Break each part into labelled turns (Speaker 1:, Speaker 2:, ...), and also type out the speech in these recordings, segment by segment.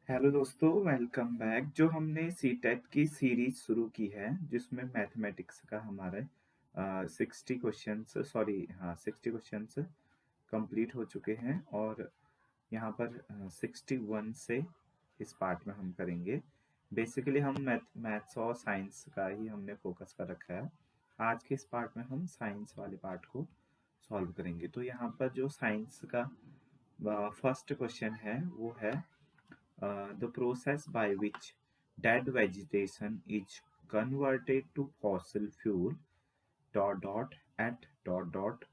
Speaker 1: Hello दोस्तों, welcome back. जो हमने सीटेट की सीरीज शुरू की है जिसमें मैथमेटिक्स का हमारे 60 क्वेश्चंस, सॉरी, हाँ, 60 क्वेश्चंस कंप्लीट हो चुके हैं और यहाँ पर 61 से इस पार्ट में हम करेंगे। बेसिकली हम मैथ्स और साइंस का ही हमने फोकस कर रखा है। आज के इस पार्ट में हम साइंस वाले पार्ट को सॉल्व करेंगे। तो यहाँ पर जो साइंस का फर्स्ट क्वेश्चन है वो है the process by which dead vegetation is converted to fossil fuel dot dot at dot dot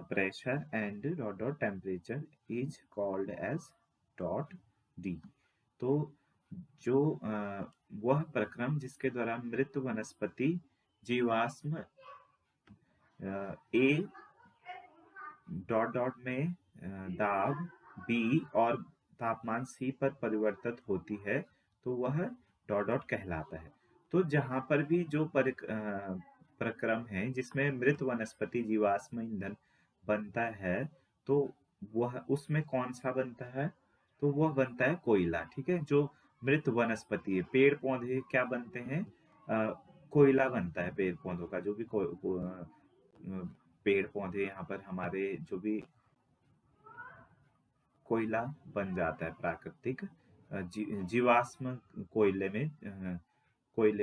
Speaker 1: pressure and dot dot temperature is called as dot d। तो जो वह प्रक्रम जिसके द्वारा मृत वनस्पति जीवाश्म ए डॉट डॉट में दाब बी और तापमान सी पर परिवर्तित होती है तो वह डॉट डॉट कहलाता है। तो जहां पर भी जो प्रक्रम है जिसमें मृत वनस्पति जीवाश्म ईंधन बनता है तो वह उसमें कौन सा बनता है? तो वह बनता है कोयला। ठीक है, जो मृत वनस्पति है, पेड़ पौधे क्या बनते हैं? अ, कोयला बनता है पेड़ पौधों का। जो भी पेड़ पौधे यहाँ पर हमारे जो भी कोयला बन जाता है प्राकृतिक, जीवाश्म कोयले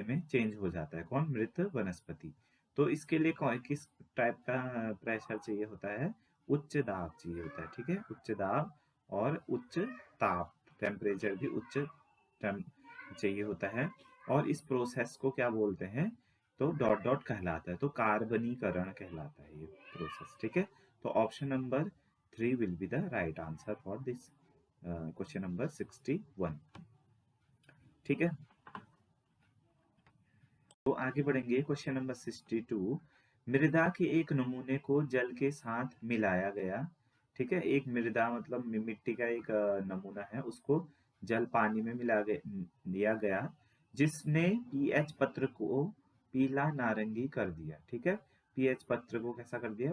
Speaker 1: में चेंज हो जाता है। कौन? मृत वनस्पति। तो इसके लिए किस टाइप का प्रेशर चाहिए होता है? उच्च दाब चाहिए होता है। ठीक है, उच्च दाब और उच्च ताप, टेम्परेचर भी उच्च चाहिए होता है। और इस प्रोसेस को क्या बोलते हैं? तो डॉट डॉट कहलाता है। तो कार्बनीकरण कहलाता है ये प्रोसेस। ठीक है, तो option number 3 will be the right answer for this question number 61। ठीक है, तो आगे बढ़ेंगे। Question number 62। मृदा के एक नमूने को जल के साथ मिलाया गया। ठीक है, एक मृदा मतलब मिट्टी का एक नमूना है, उसको जल पानी में दिया गया जिसने पीएच पत्र को पीला नारंगी कर दिया। ठीक है, पीएच पत्र को कैसा कर दिया?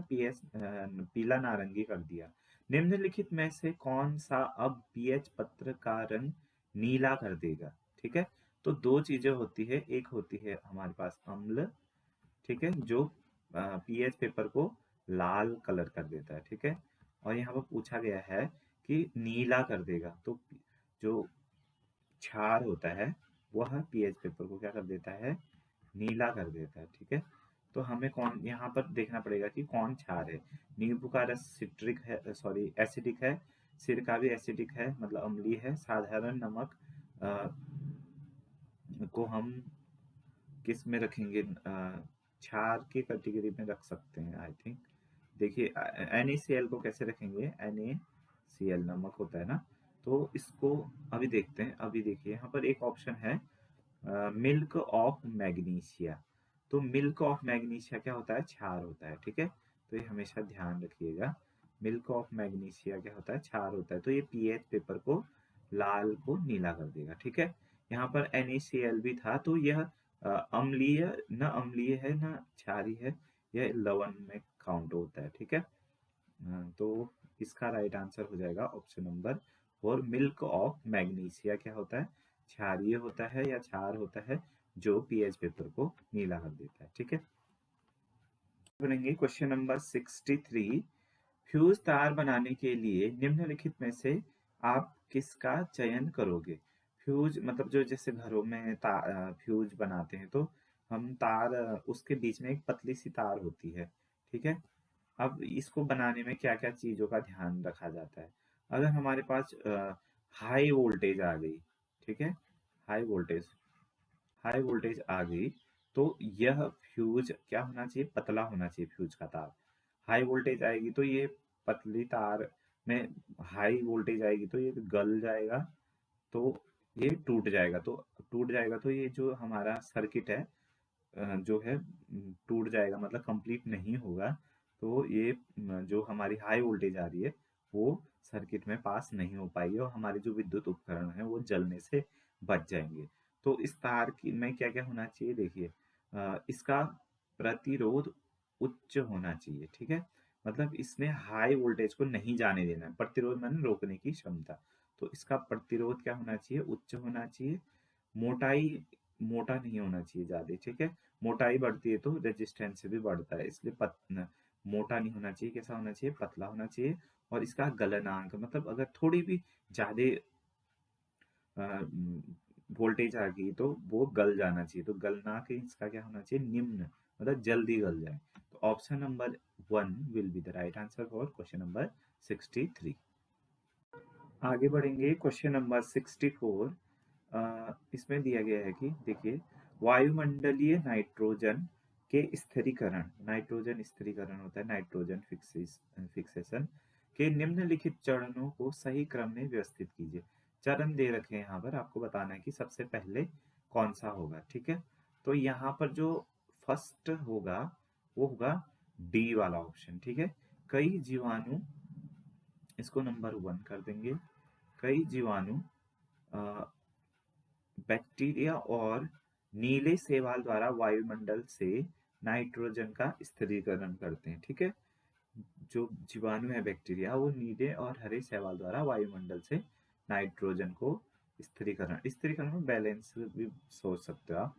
Speaker 1: पीला नारंगी कर दिया। निम्नलिखित में से कौन सा अब पीएच पत्र का रंग नीला कर देगा? ठीक है, तो दो चीजें होती है। एक होती है हमारे पास अम्ल, ठीक है, जो पीएच पेपर को लाल कलर कर देता है। ठीक है, और यहाँ पर पूछा गया है कि नीला कर देगा। तो जो क्षार होता है वह पीएच पेपर को क्या कर देता है? नीला कर देता है। ठीक है, तो हमें कौन यहाँ पर देखना पड़ेगा कि कौन क्षार है। नींबू का रस सिट्रिक है, सॉरी एसिडिक है। सिरका भी एसिडिक है, मतलब अम्लीय है। साधारण नमक को हम किस में रखेंगे? क्षार की कैटेगरी में रख सकते हैं आई थिंक। देखिए, NaCl को कैसे रखेंगे? NaCl नमक होता है ना, तो इसको अभी देखते हैं। अभी देखिए, यहाँ पर एक ऑप्शन है मिल्क ऑफ मैग्नीशिया। तो मिल्क ऑफ मैग्नीशिया क्या होता है? क्षार होता है। ठीक है, तो ये हमेशा ध्यान रखिएगा। मिल्क ऑफ मैग्नीशिया क्या होता है? क्षार होता है। तो ये पीएच पेपर को लाल को नीला कर देगा। ठीक है, यहाँ पर NaCl भी था, तो यह अम्लीय, न अम्लीय है न क्षारीय है, यह लवण में काउंट होता है। ठीक है, तो इसका राइट आंसर हो जाएगा option number 4। Milk of magnesia क्या होता है? क्षारीय होता है या क्षार होता है, जो पीएच पेपर को नीला कर देता है। ठीक है, बनेंगे क्वेश्चन नंबर 63। फ्यूज तार बनाने के लिए निम्नलिखित में से आप किसका चयन करोगे? फ्यूज मतलब जो जैसे घरों में फ्यूज बनाते हैं तो हम तार, उसके बीच में एक पतली सी तार होती है। ठीक है, अब इसको बनाने में क्या क्या चीजों का ध्यान रखा जाता है? अगर हमारे पास हाई वोल्टेज आ गई, ठीक है, हाई वोल्टेज हाई वोल्टेज आ गई तो यह फ्यूज क्या होना चाहिए? पतला होना चाहिए फ्यूज का तार। हाई वोल्टेज आएगी तो ये पतली तार में, हाई वोल्टेज आएगी तो ये गल जाएगा, तो ये टूट जाएगा तो ये जो हमारा सर्किट है जो है टूट जाएगा, मतलब कंप्लीट नहीं होगा। तो ये जो हमारी हाई वोल्टेज आ रही है वो सर्किट में पास नहीं हो पाएगी और हमारे जो विद्युत उपकरण है वो जलने से बच जाएंगे। तो इस तार की में क्या क्या होना चाहिए? देखिए, इसका प्रतिरोध उच्च होना चाहिए। ठीक है, मतलब इसने हाई वोल्टेज को नहीं जाने देना है। प्रतिरोध माने रोकने की क्षमता। तो इसका प्रतिरोध क्या होना चाहिए? उच्च होना चाहिए। मोटाई मोटा नहीं होना चाहिए ज़्यादा, ठीक है? मोटाई बढ़ती है तो रेजिस्टेंस भी बढ़ता है, इसलिए मोटा नहीं होना चाहिए, कैसा होना चाहिए? पतला होना चाहिए। और इसका गलनांक मतलब अगर थोड़ी भी ज़्यादा वोल्टेज आ गई तो वो गल जाना चाहिए, तो गलना के इसका क्या होना चाहिए? निम्न, मतलब जल्दी गल जाए। तो option number 1 will be the right answer for question number 63। आगे बढ़ेंगे क्वेश्चन नंबर 64। इसमें दिया गया है कि देखिए, वायुमंडलीय नाइट्रोजन के स्थिरीकरण, नाइट्रोजन स्थिरीकरण होता है नाइट्रोजन फिक्सेशन के निम्नलिखित चरणों को सही क्रम में व्यवस्थित कीजिए। चरण दे रखे हैं यहाँ पर, आपको बताना है कि सबसे पहले कौन सा होगा, ठीक है? तो यहाँ पर जो फर्स्ट होगा वो होगा डी वाला ऑप्शन, ठीक है? कई जीवाणु, इसको नंबर 1 कर देंगे। कई जीवाणु बैक्टीरिया और नीले शैवाल द्वारा वायुमंडल से नाइट्रोजन का स्थिरीकरण करते हैं, ठीक है? जो जीवाणु है बैक्टीरिया, वो नीले और हरे शैवाल द्वारा वायुमंडल से नाइट्रोजन को स्थिरीकरण में बैलेंस भी सोच सकते हो आप।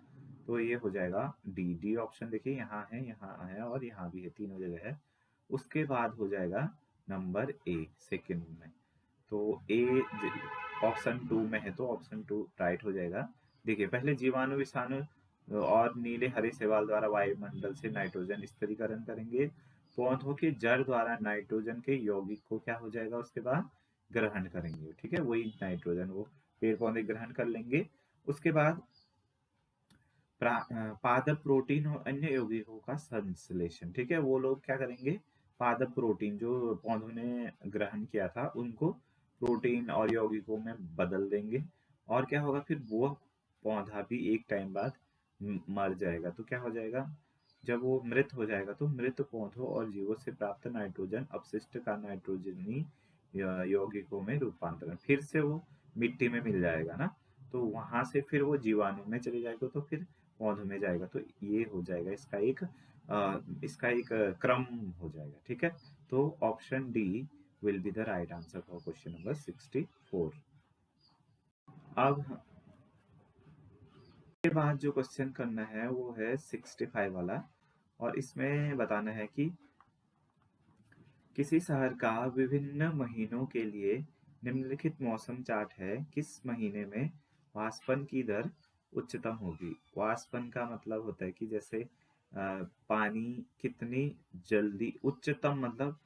Speaker 1: तो ये हो जाएगा डी। डी ऑप्शन देखिए, यहाँ है और यहाँ भी है, तीनों जगह है। उसके बाद हो जाएगा नंबर ए सेकंड में। तो ए ऑप्शन 2 में है तो ऑप्शन 2 राइट हो जाएगा। देखिए, पहले जीवाणु विषाणु और नीले हरे शैवाल द्वारा वायुमंडल से नाइट्रोजन स्थिरीकरण करेंगे। पौधों के जड़ द्वारा नाइट्रोजन के यौगिक को क्या हो जाएगा उसके बाद? ग्रहण करेंगे, ठीक है? वही नाइट्रोजन वो पेड़ पौधे ग्रहण कर लेंगे। उसके बाद पादप प्रोटीन और अन्य यौगिकों का संश्लेषण, ठीक है? वो लोग क्या करेंगे? पादप प्रोटीन जो पौधों ने ग्रहण किया था उनको प्रोटीन और यौगिकों में बदल देंगे। और क्या होगा फिर? वो पौधा भी एक टाइम बाद मर जाएगा। तो क्या हो जाएगा? जब वो मृत हो जाएगा तो मृत पौधों और जीवों से प्राप्त नाइट्रोजन अपशिष्ट का नाइट्रोजनी यौगिकों में रूपांतरण, फिर से वो मिट्टी में मिल जाएगा ना, तो वहां से फिर वो जीवाणु में चले जाएगा तो फिर पौधों में जाएगा। तो ये हो जाएगा इसका एक क्रम हो जाएगा, ठीक है? तो option D will be the right answer for question number 64। अब के बाद जो क्वेश्चन करना है वो है 65 वाला, और इसमें बताना है कि किसी शहर का विभिन्न महीनों के लिए निम्नलिखित मौसम चार्ट है, किस महीने में वाष्पन की दर उच्चतम होगी? वाष्पन का मतलब होता है कि जैसे पानी कितनी जल्दी, उच्चतम मतलब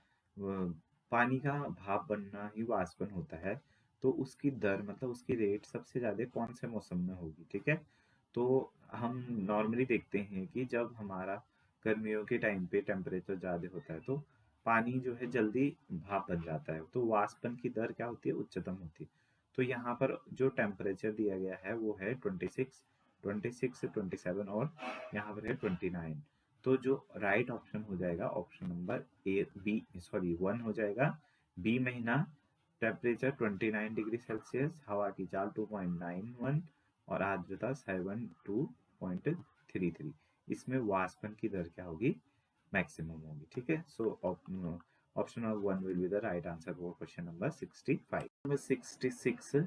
Speaker 1: पानी का भाप बनना ही वाष्पन होता है। तो उसकी दर मतलब उसकी रेट सबसे ज्यादा कौन से मौसम में होगी, ठीक है? तो हम नॉर्मली देखते हैं कि जब हमारा गर्मियों के टाइम पे टेम्परेचर ज़्यादा होता है तो पानी जो है जल्दी भाप बन जाता है, तो वाष्पन की दर क्या होती है? उच्चतम होती है। तो यहाँ पर जो टेम्परेचर दिया गया है वो है 26, 27 और यहाँ पर है 29। तो जो राइट ऑप्शन हो जाएगा option number A B, sorry 1 हो जाएगा। बी महीना, टेम्परेचर 29 डिग्री सेल्सियस, हवा की चाल 2.91 और आर्द्रता 72.33। इसमें वाष्पन की दर क्या होगी? मैक्सिमम होगी, ठीक है? So option number 1 will be the right answer for question number 65। Number 66,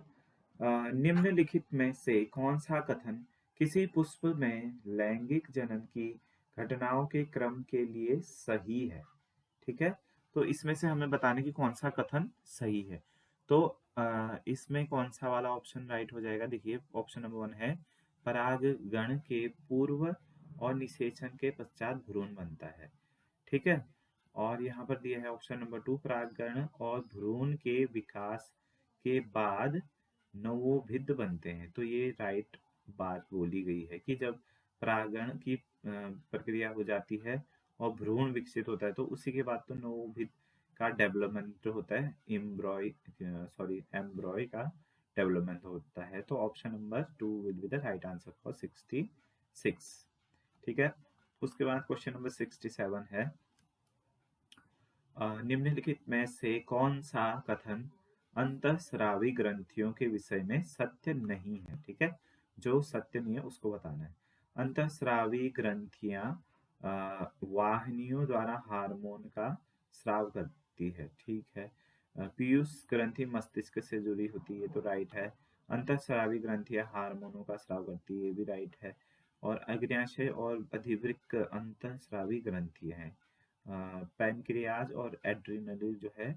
Speaker 1: निम्नलिखित में से कौन सा कथन किसी पुष्प में लैंगिक जनन की घटनाओं के क्रम के लिए सही है, ठीक है? तो इसमें से हमें बताने की कौन सा कथन सही है। तो इसमें कौन सा वाला ऑप्शन राइट हो जाएगा? देखिए, ऑप्शन नंबर 1 है परागण के पूर्व और निषेचन के पश्चात भ्रूण बनता है, ठीक है? और यहाँ पर दिया है ऑप्शन नंबर 2 परागण और भ्रूण के विकास के बाद नवोभिद बनते हैं। तो ये राइट बात बोली गई है कि जब परागण की प्रक्रिया हो जाती है और भ्रूण विकसित होता है तो उसी के बाद तो नवोभिद का डेवलपमेंट होता है, एम्ब्रॉय का डेवलपमेंट होता है। तो option number 2 will be the right answer for 66, ठीक है? उसके बाद क्वेश्चन नंबर 67 है, निम्नलिखित में से कौन सा कथन अंतःस्रावी ग्रंथियों के विषय में सत्य नहीं है, ठीक है? जो सत्य नहीं है उसको बताना है। अंतःस्रावी ग्रंथियां वाहिनियों द्वारा हार्मोन का स्राव करती है, ठीक है? पीयूष ग्रंथि मस्तिष्क से जुड़ी होती है, ये तो राइट है। अंतःस्रावी ग्रंथियां हार्मोनों का स्राव करती है, ये भी राइट है। और अग्न्याशय और अधिवृक्क अंतःस्रावी ग्रंथियां हैं। पैनक्रियाज और एड्रिनल जो है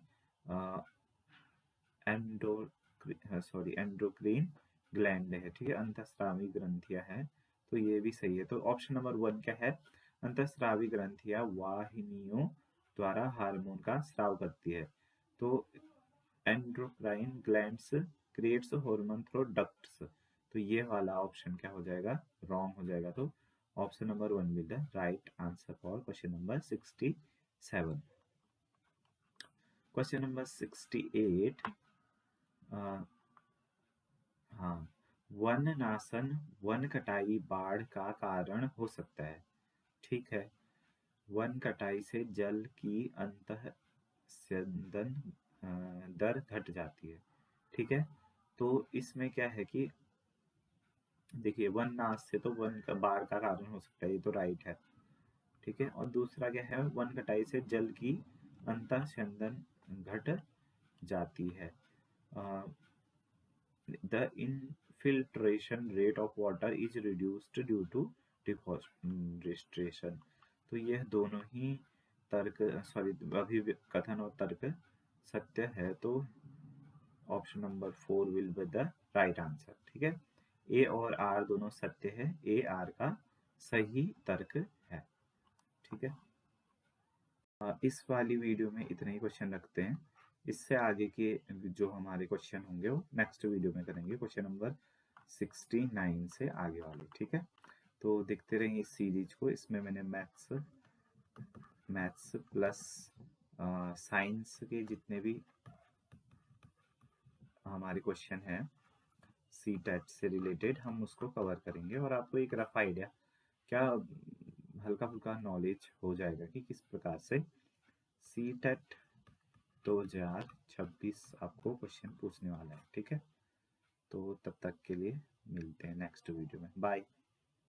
Speaker 1: एंडोक्रीन ग्लैंड है, ठीक है, अंतःस्रावी ग्रंथियां हैं, तो ये भी सही है। तो ऑप्शन नंबर 1 क्या है? अंतःस्रावी ग्रंथियां वाहिनियों द्वारा हार्मोन का स्राव करती है। तो endocrine glands creates hormone through ducts, तो ये वाला ऑप्शन क्या हो जाएगा? रॉन्ग हो जाएगा। तो option number 1 will the right answer for question number 67। Question number 68, हाँ, वन नाशन वन कटाई बाढ़ का कारण हो सकता है, ठीक है। वन कटाई से जल की अंतः स्यंदन दर घट जाती है, ठीक है। तो इसमें क्या है कि देखिए, वन नाश से तो वन का बाढ़ का कारण हो सकता है, ये तो राइट है, ठीक है। और दूसरा क्या है? वन कटाई से जल की अंतः स्यंदन घट जाती है। The infiltration rate of water is reduced due to deforestation, तो यह दोनों ही तर्क, सॉरी, अभिकथन और तर्क सत्य है, तो option number 4 will be the right answer, ठीक है। ए और आर दोनों सत्य है, ए आर का सही तर्क है, ठीक है। इस वाली वीडियो में इतने ही क्वेश्चन रखते हैं। इससे आगे के जो हमारे क्वेश्चन होंगे वो नेक्स्ट वीडियो में करेंगे, क्वेश्चन नंबर 69 से आगे वाले, ठीक है। तो देखते रहिए इस सीरीज को। इसमें मैंने मैथ्स प्लस साइंस के जितने भी हमारे क्वेश्चन हैं सी टेट से रिलेटेड, हम उसको कवर करेंगे और आपको एक रफ आइडिया, क्या हल्का फुल्का नॉलेज हो जाएगा कि किस प्रकार से सी टेट 2026 आपको क्वेश्चन पूछने वाला है, ठीक है। तो तब तक के लिए मिलते हैं नेक्स्ट वीडियो में, बाय।